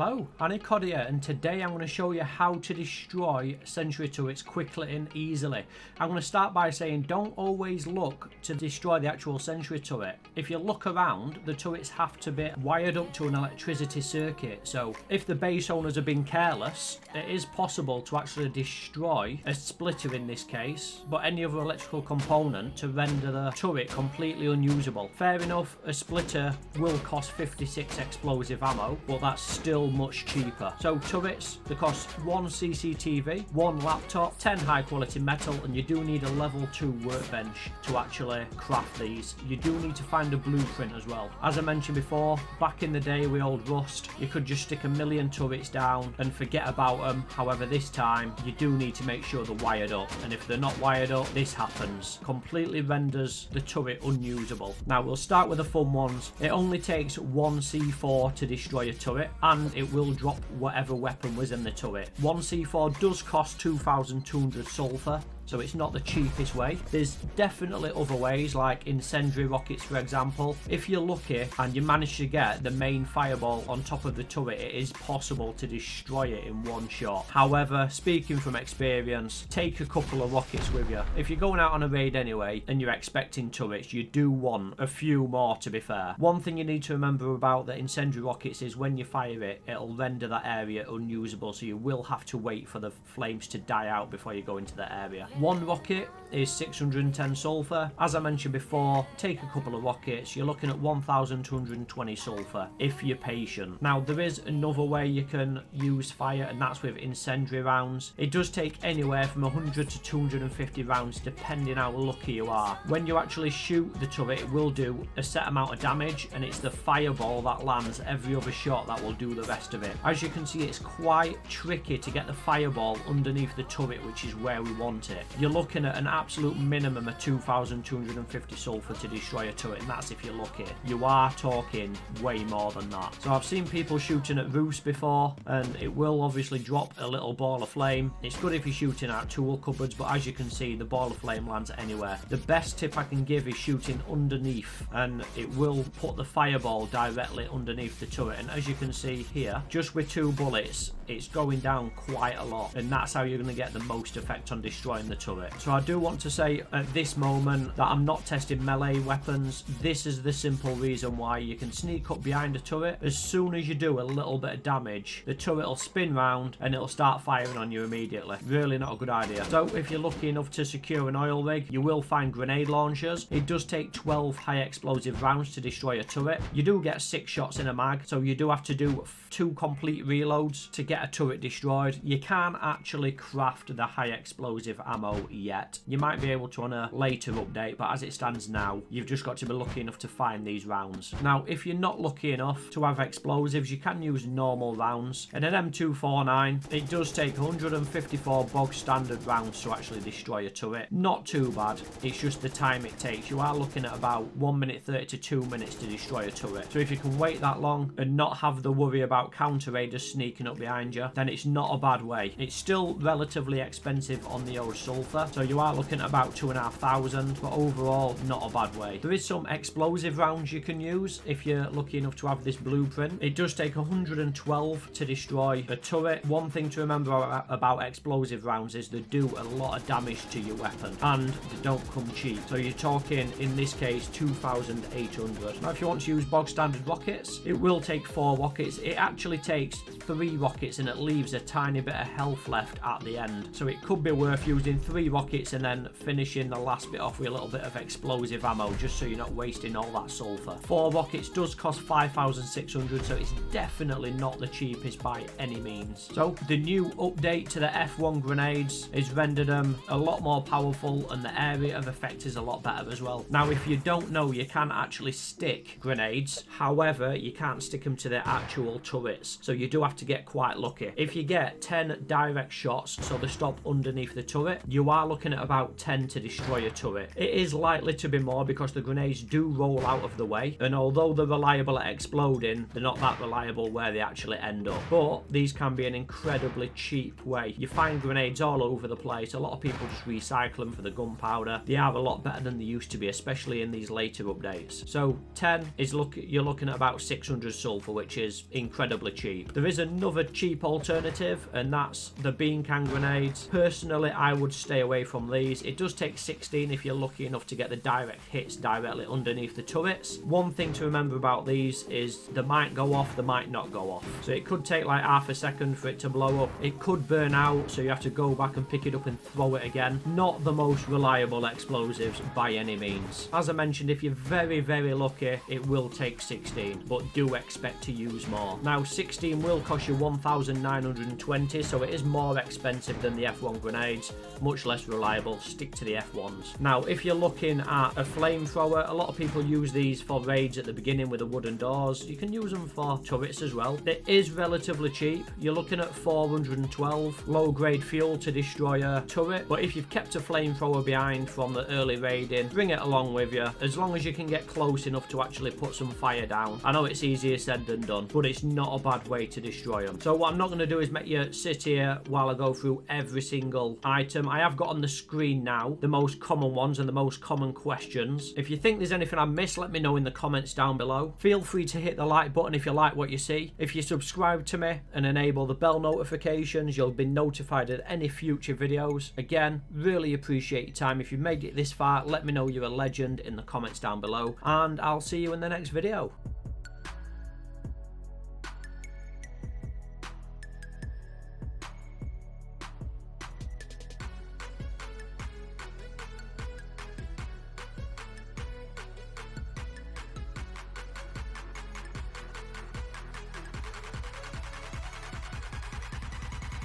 Hello, AniCod here, and today I'm going to show you how to destroy sentry turrets quickly and easily. I'm going to start by saying don't always look to destroy the actual sentry turret. If you look around, the turrets have to be wired up to an electricity circuit, so if the base owners have been careless, it is possible to actually destroy a splitter in this case, but any other electrical component to render the turret completely unusable. Fair enough, a splitter will cost 56 explosive ammo, but that's still much cheaper. So turrets, they cost 1 CCTV, 1 laptop, 10 high quality metal, and you do need a level 2 workbench to actually craft these. You do need to find a blueprint as well. As I mentioned before, back in the day with old Rust, you could just stick a million turrets down and forget about them. However, this time you do need to make sure they're wired up, and if they're not wired up, this happens. Completely renders the turret unusable. Now we'll start with the fun ones. It only takes 1 C4 to destroy a turret, and it will drop whatever weapon was in the turret. 1 C4 does cost 2,200 sulfur, so it's not the cheapest way. There's definitely other ways, like incendiary rockets for example. If you're lucky and you manage to get the main fireball on top of the turret, it is possible to destroy it in one shot. However, speaking from experience, take a couple of rockets with you. If you're going out on a raid anyway and you're expecting turrets, you do want a few more, to be fair. One thing you need to remember about the incendiary rockets is when you fire it, it'll render that area unusable, so you will have to wait for the flames to die out before you go into the area. 1 rocket is 610 sulfur. As I mentioned before, take a couple of rockets, you're looking at 1,220 sulfur if you're patient. Now there is another way you can use fire, and that's with incendiary rounds. It does take anywhere from 100 to 250 rounds depending how lucky you are. When you actually shoot the turret, it will do a set amount of damage, and it's the fireball that lands every other shot that will do the rest of it. As you can see, it's quite tricky to get the fireball underneath the turret, which is where we want it. You're looking at an absolute minimum of 2,250 sulfur to destroy a turret, and that's if you're lucky. You are talking way more than that. So I've seen people shooting at roofs before, and it will obviously drop a little ball of flame. It's good if you're shooting at tool cupboards, but as you can see, the ball of flame lands anywhere. The best tip I can give is shooting underneath, and it will put the fireball directly underneath the turret. And as you can see here, just with 2 bullets, it's going down quite a lot, and that's how you're going to get the most effect on destroying the turret. So I do want to say at this moment that I'm not testing melee weapons. This is the simple reason why. You can sneak up behind a turret. As soon as you do a little bit of damage, the turret will spin round and it'll start firing on you immediately. Really not a good idea. So if you're lucky enough to secure an oil rig, you will find grenade launchers. It does take 12 high explosive rounds to destroy a turret. You do get 6 shots in a mag, so you do have to do 2 complete reloads to get a turret destroyed. You can't actually craft the high explosive ammo yet. You might be able to on a later update, but as it stands now, you've just got to be lucky enough to find these rounds. Now, if you're not lucky enough to have explosives, you can use normal rounds. And an M249, it does take 154 bog standard rounds to actually destroy a turret. Not too bad. It's just the time it takes. You are looking at about 1 minute 30 to 2 minutes to destroy a turret. So if you can wait that long and not have the worry about counter raiders sneaking up behind you, then it's not a bad way. It's still relatively expensive on the old sulfur, so you are looking at about 2,500, but overall not a bad way. There is some explosive rounds you can use if you're lucky enough to have this blueprint. It does take 112 to destroy a turret. One thing to remember about explosive rounds is they do a lot of damage to your weapon, and they don't come cheap. So you're talking, in this case, 2,800. Now if you want to use bog standard rockets, it will take 4 rockets. It actually takes 3 rockets, and it leaves a tiny bit of health left at the end. So it could be worth using 3 rockets and then finishing the last bit off with a little bit of explosive ammo, just so you're not wasting all that sulfur. 4 rockets does cost 5,600, so it's definitely not the cheapest by any means. So the new update to the F1 grenades has rendered them a lot more powerful, and the area of effect is a lot better as well. Now if you don't know, you can actually stick grenades, however you can't stick them to the actual turrets, so you do have to get quite lucky. If you get 10 direct shots, so they stop underneath the turret, you are looking at about 10 to destroy a turret. It is likely to be more because the grenades do roll out of the way, and although they're reliable at exploding, they're not that reliable where they actually end up. But these can be an incredibly cheap way. You find grenades all over the place. A lot of people just recycle them for the gunpowder. They are a lot better than they used to be, especially in these later updates. So 10 is you're looking at about 600 sulfur, which is incredibly cheap. There is another cheap alternative, and that's the bean can grenades. Personally, I would stay away from these. It does take 16 if you're lucky enough to get the direct hits directly underneath the turrets. One thing to remember about these is they might go off, they might not go off. So it could take like half a second for it to blow up. It could burn out, so you have to go back and pick it up and throw it again. Not the most reliable explosives by any means. As I mentioned, if you're very, very lucky, it will take 16, but do expect to use more. Now, 16 will cost you 1,920, so it is more expensive than the F1 grenades, much less reliable. Stick to the F1s. Now, if you're looking at a flamethrower, a lot of people use these for raids at the beginning with the wooden doors. You can use them for turrets as well. It is relatively cheap. You're looking at 412 low-grade fuel to destroy a turret, but if you've kept a flamethrower behind from the early raiding, bring it along with you, as long as you can get close enough to actually put some fire down. I know it's easier said than done, but it's not a bad way to destroy them. So what I'm not going to do is make you sit here while I go through every single item. I have got on the screen now the most common ones and the most common questions. If you think there's anything I missed, let me know in the comments down below. Feel free to hit the like button if you like what you see. If you subscribe to me and enable the bell notifications, you'll be notified of any future videos. Again, really appreciate your time. If you've made it this far, let me know you're a legend in the comments down below, and I'll see you in the next video.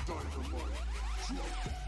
Dynamite.